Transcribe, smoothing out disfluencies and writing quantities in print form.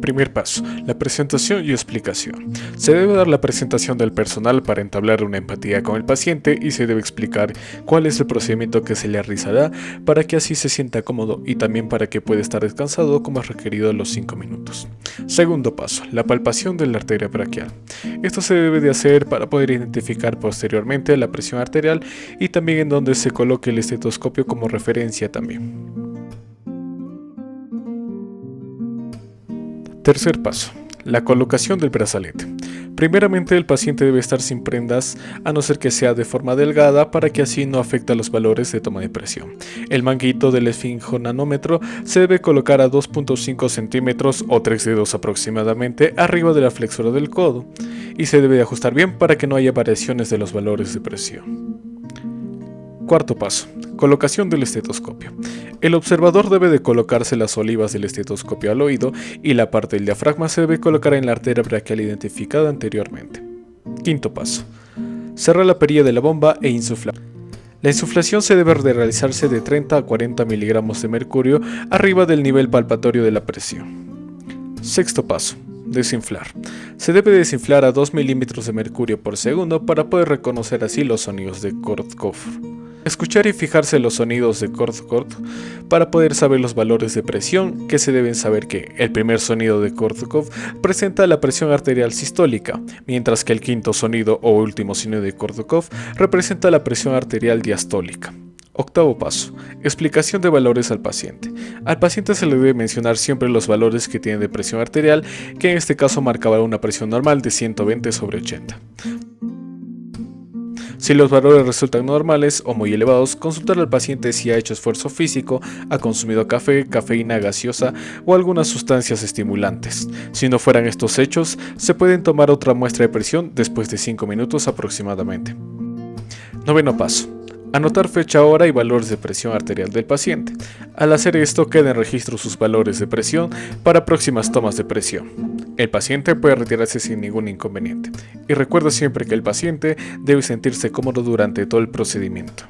Primer paso, la presentación y explicación. Se debe dar la presentación del personal para entablar una empatía con el paciente y se debe explicar cuál es el procedimiento que se le realizará para que así se sienta cómodo y también para que pueda estar descansado como es requerido en los 5 minutos. Segundo paso, la palpación de la arteria braquial. Esto se debe de hacer para poder identificar posteriormente la presión arterial y también en donde se coloque el estetoscopio como referencia también. Tercer paso, la colocación del brazalete. Primeramente el paciente debe estar sin prendas a no ser que sea de forma delgada para que así no afecte a los valores de toma de presión. El manguito del esfingonanómetro se debe colocar a 2.5 centímetros o 3 dedos aproximadamente arriba de la flexura del codo y se debe de ajustar bien para que no haya variaciones de los valores de presión. Cuarto paso, colocación del estetoscopio. El observador debe de colocarse las olivas del estetoscopio al oído y la parte del diafragma se debe colocar en la arteria braquial identificada anteriormente. Quinto paso, cerrar la perilla de la bomba e insuflar. La insuflación se debe de realizarse de 30 a 40 miligramos de mercurio arriba del nivel palpatorio de la presión. Sexto paso, desinflar. Se debe desinflar a 2 milímetros de mercurio por segundo para poder reconocer así los sonidos de Korsakoff. Escuchar y fijarse en los sonidos de Korsakoff para poder saber los valores de presión, que se deben saber que el primer sonido de Korsakoff presenta la presión arterial sistólica, mientras que el quinto sonido o último sonido de Korsakoff representa la presión arterial diastólica. Octavo paso, explicación de valores al paciente. Al paciente se le debe mencionar siempre los valores que tiene de presión arterial, que en este caso marcaba una presión normal de 120 sobre 80. Si los valores resultan normales o muy elevados, consultar al paciente si ha hecho esfuerzo físico, ha consumido café, cafeína gaseosa o algunas sustancias estimulantes. Si no fueran estos hechos, se pueden tomar otra muestra de presión después de 5 minutos aproximadamente. Noveno paso. Anotar fecha, hora y valores de presión arterial del paciente. Al hacer esto queda en registro sus valores de presión para próximas tomas de presión. El paciente puede retirarse sin ningún inconveniente. Y recuerda siempre que el paciente debe sentirse cómodo durante todo el procedimiento.